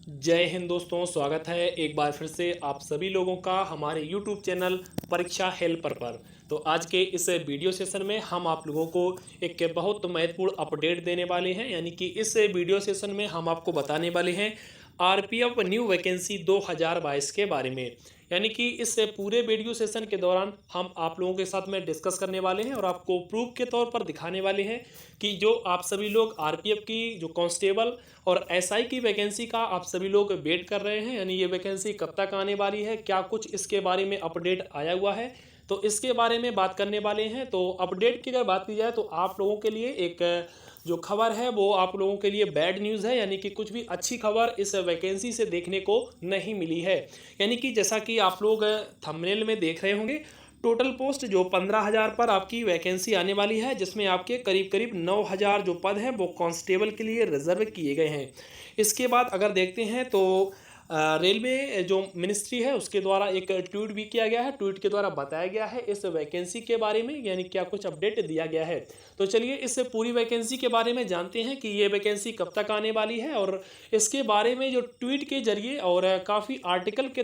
जय हिंद दोस्तों, स्वागत है एक बार फिर से आप सभी लोगों का हमारे YouTube चैनल परीक्षा हेल्पर पर। तो आज के इस वीडियो सेशन में हम आप लोगों को एक बहुत महत्वपूर्ण अपडेट देने वाले हैं। यानी कि इस वीडियो सेशन में हम आपको बताने वाले हैं आरपीएफ न्यू वैकेंसी 2022 के बारे में। यानी कि इस पूरे वीडियो सेशन के दौरान हम आप लोगों के साथ में डिस्कस करने वाले हैं और आपको प्रूफ के तौर पर दिखाने वाले हैं कि जो आप सभी लोग आरपीएफ की जो कांस्टेबल और एसआई की वैकेंसी का आप सभी लोग वेट कर रहे हैं, यानी ये वैकेंसी कब तक आने वाली है, क्या कुछ इसके बारे में अपडेट आया हुआ है, तो इसके बारे में बात करने वाले हैं। तो अपडेट की अगर बात की जाए तो आप लोगों के लिए एक जो खबर है वो आप लोगों के लिए बैड न्यूज़ है। यानी कि कुछ भी अच्छी खबर इस वैकेंसी से देखने को नहीं मिली है। यानी कि जैसा कि आप लोग थंबनेल में देख रहे होंगे, टोटल पोस्ट जो 15,000 पर आपकी वैकेंसी आने वाली है, जिसमें आपके करीब करीब 9,000 जो पद हैं वो कांस्टेबल के लिए रिजर्व किए गए हैं। इसके बाद अगर देखते हैं तो रेलवे जो मिनिस्ट्री है उसके द्वारा एक ट्वीट भी किया गया है। ट्वीट के द्वारा बताया गया है इस वैकेंसी के बारे में, यानी क्या कुछ अपडेट दिया गया है। तो चलिए इस पूरी वैकेंसी के बारे में जानते हैं कि ये वैकेंसी कब तक आने वाली है, और इसके बारे में जो ट्वीट के जरिए और काफ़ी आर्टिकल के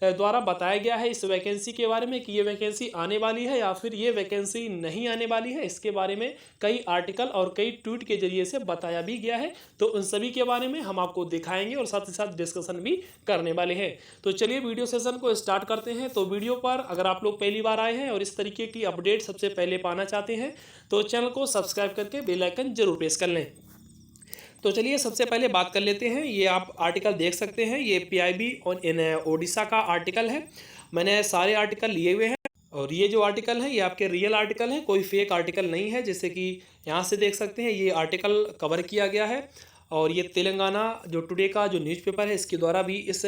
द्वारा बताया गया है इस वैकेंसी के बारे में कि ये वैकेंसी आने वाली है या फिर ये वैकेंसी नहीं आने वाली है। इसके बारे में कई आर्टिकल और कई ट्वीट के जरिए से बताया भी गया है। तो उन सभी के बारे में हम आपको दिखाएंगे और साथ ही साथ डिस्कशन भी करने वाले हैं। तो चलिए वीडियो सेशन को स्टार्ट करते हैं। तो वीडियो पर अगर आप लोग पहली बार आए हैं और इस तरीके की अपडेट सबसे पहले पाना चाहते हैं तो चैनल को सब्सक्राइब करके बेल आइकन जरूर प्रेस कर लें। तो चलिए सबसे पहले बात कर लेते हैं। ये आप आर्टिकल देख सकते हैं, ये पीआईबी और इन ओडिशा का आर्टिकल है। मैंने सारे आर्टिकल लिए हुए हैं और ये जो आर्टिकल है ये आपके रियल आर्टिकल है, कोई फेक आर्टिकल नहीं है। जैसे कि यहाँ से देख सकते हैं ये आर्टिकल कवर किया गया है और ये तेलंगाना जो टुडे का जो न्यूज़पेपर है इसके द्वारा भी इस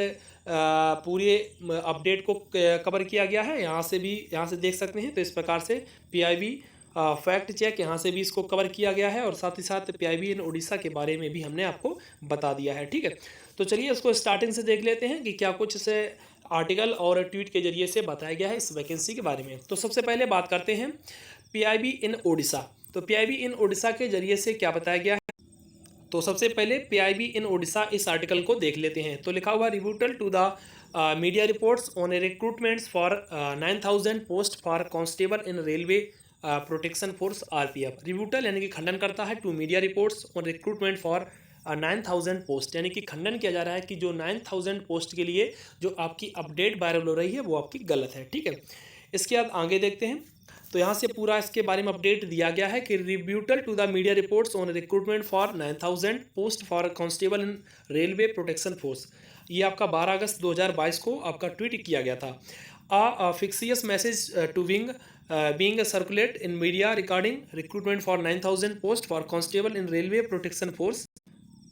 पूरे अपडेट को कवर किया गया है। यहाँ से देख सकते हैं। तो इस प्रकार से पीआईबी फैक्ट चेक यहाँ से भी इसको कवर किया गया है और साथ ही साथ पीआईबी इन उड़ीसा के बारे में भी हमने आपको बता दिया है। ठीक है, तो चलिए इसको स्टार्टिंग से देख लेते हैं कि क्या कुछ इसे आर्टिकल और ट्वीट के जरिए से बताया गया है इस वैकेंसी के बारे में। तो सबसे पहले बात करते हैं पीआईबी इन ओडिशा। तो पीआईबी इन ओडिशा के जरिए से क्या बताया गया है, तो सबसे पहले पीआईबी इन ओडिशा इस आर्टिकल को देख लेते हैं। तो लिखा हुआ rebuttal to the media reports on recruitments for 9,000 post for constable in railway protection force RPF. Rebuttal यानी कि खंडन करता है to media reports on recruitment for 9,000 post, यानी कि खंडन किया जा रहा है कि जो 9,000 पोस्ट के लिए जो आपकी अपडेट वायरल हो रही है वो आपकी गलत है। ठीक है, इसके बाद आगे देखते हैं। तो यहाँ से पूरा इसके बारे में अपडेट दिया गया है कि rebuttal to the media reports on recruitment for 9,000 post for constable in railway protection force. ये आपका 12 अगस्त 2022 को आपका ट्वीट किया गया था। A fictitious message to being circulate in media regarding recruitment for 9,000 post for constable in railway protection force।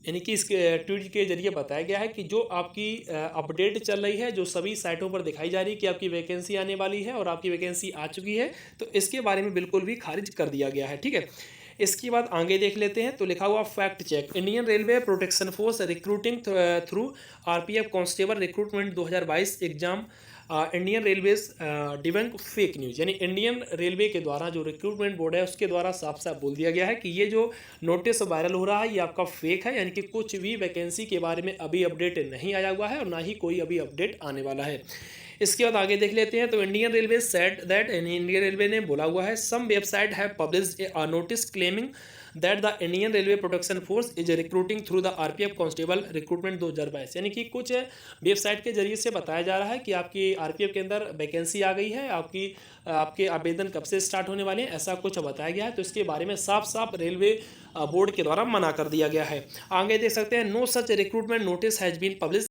यानी कि इस ट्वीट के जरिए बताया गया है कि जो आपकी अपडेट चल रही है, जो सभी साइटों पर दिखाई जा रही है कि आपकी वैकेंसी आने वाली है और आपकी वैकेंसी आ चुकी है, तो इसके बारे में बिल्कुल भी खारिज कर दिया गया है। ठीक है, इसके बाद आगे देख लेते हैं। तो लिखा हुआ fact check Indian railway protection force recruiting through RPF constable recruitment 2022 exam Indian railways debunk fake news. यानी इंडियन रेलवे के द्वारा जो रिक्रूटमेंट बोर्ड है उसके द्वारा साफ साफ बोल दिया गया है कि ये जो नोटिस वायरल हो रहा है ये आपका फेक है। यानी कि कुछ भी वैकेंसी के बारे में अभी अपडेट नहीं आया हुआ है और ना ही कोई अभी अपडेट आने वाला है। इसके बाद आगे देख लेते हैं। तो Indian railway said that, Indian railway ने बोला हुआ है, some website have published a notice claiming that the Indian railway protection force is recruiting through the RPF constable recruitment 2022। यानी कि कुछ वेबसाइट के जरिए से बताया जा रहा है कि आपकी आरपीएफ के अंदर वैकेंसी आ गई है, आपके आवेदन कब से स्टार्ट होने वाले हैं, ऐसा कुछ बताया गया है। तो इसके बारे में साफ साफ रेलवे बोर्ड के द्वारा मना कर दिया गया है। आगे देख सकते हैं, no such recruitment notice has been publish.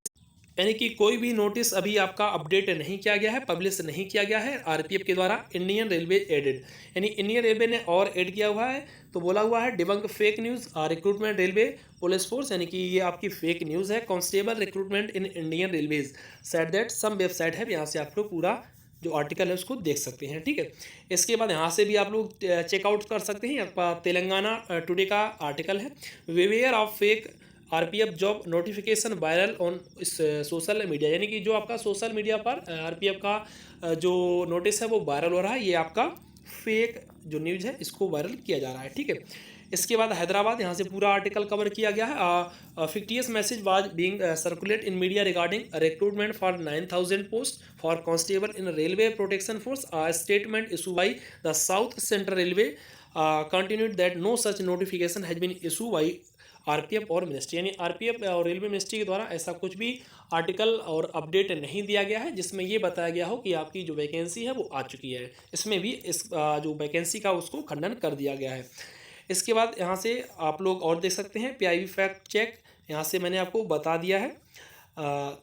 यानी कि कोई भी नोटिस अभी आपका अपडेट नहीं किया गया है, पब्लिश नहीं किया गया है आरपीएफ के द्वारा। इंडियन रेलवे एडेड, यानी इंडियन रेलवे ने और ऐड किया हुआ है। तो बोला हुआ है debunk fake news recruitment railway police force, यानी कि ये आपकी फेक न्यूज़ है। Constable recruitment in Indian railways said that some website है। यहाँ से आप लोग पूरा जो आर्टिकल है उसको देख सकते हैं। ठीक है, इसके बाद यहाँ से भी आप लोग चेकआउट कर सकते हैं। आपका तेलंगाना टुडे का आर्टिकल है, beware of fake RPF job notification viral on social media. यानी कि जो आपका सोशल मीडिया पर आरपीएफ का जो नोटिस है वो वायरल हो रहा है, ये आपका फेक जो न्यूज़ है इसको वायरल किया जा रहा है। ठीक है, इसके बाद हैदराबाद, यहाँ से पूरा आर्टिकल कवर किया गया है। Fictitious message was being circulate in media regarding recruitment for 9,000 post for constable in railway protection force. Statement issue by the south central railway continued that no such notification has been issue by RPF और ministry, यानी RPF और railway ministry के द्वारा ऐसा कुछ भी article और update नहीं दिया गया है जिसमें ये बताया गया हो कि आपकी जो वैकेंसी है वो आ चुकी है। इसमें भी इस जो वैकेंसी का उसको खंडन कर दिया गया है। इसके बाद यहाँ से आप लोग और देख सकते हैं पीआईबी फैक्ट चेक, यहाँ से मैंने आपको बता दिया है।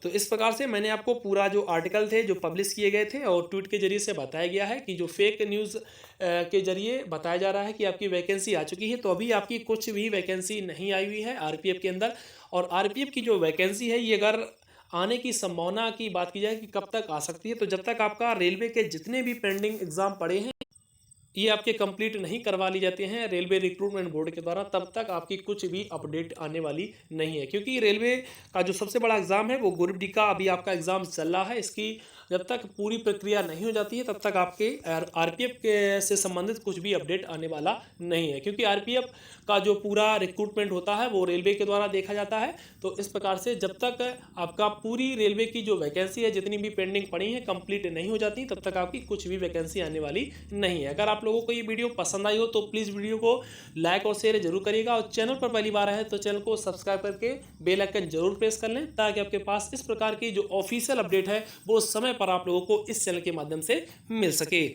तो इस प्रकार से मैंने आपको पूरा जो आर्टिकल थे जो पब्लिश किए गए थे और ट्वीट के जरिए से बताया गया है कि जो फेक न्यूज़ के जरिए बताया जा रहा है कि आपकी वैकेंसी आ चुकी है, तो अभी आपकी कुछ भी वैकेंसी नहीं आई हुई है आरपीएफ के अंदर। और आरपीएफ की जो वैकेंसी है ये अगर आने की संभावना की बात की जाए कि कब तक आ सकती है, तो जब तक आपका रेलवे के जितने भी पेंडिंग एग्ज़ाम पड़े हैं ये आपके कंप्लीट नहीं करवा ली जाते हैं रेलवे रिक्रूटमेंट बोर्ड के द्वारा, तब तक आपकी कुछ भी अपडेट आने वाली नहीं है। क्योंकि रेलवे का जो सबसे बड़ा एग्ज़ाम है वो ग्रुप डी का अभी आपका एग्ज़ाम चल रहा है। इसकी जब तक पूरी प्रक्रिया नहीं हो जाती है तब तक आपके आरपीएफ के से संबंधित कुछ भी अपडेट आने वाला नहीं है। क्योंकि आरपीएफ का जो पूरा रिक्रूटमेंट होता है वो रेलवे के द्वारा देखा जाता है। तो इस प्रकार से जब तक आपका पूरी रेलवे की जो वैकेंसी है जितनी भी पेंडिंग पड़ी है कंप्लीट नहीं हो जाती तब तक आपकी कुछ भी वैकेंसी आने वाली नहीं है। अगर आप लोगों को ये वीडियो पसंद आई हो तो प्लीज़ वीडियो को लाइक और शेयर जरूर करिएगा, और चैनल पर पहली बार आए तो चैनल को सब्सक्राइब करके बेल आइकन जरूर प्रेस कर लें ताकि आपके पास इस प्रकार की जो ऑफिशियल अपडेट है वो समय पर आप लोगों को इस चैनल के माध्यम से मिल सके।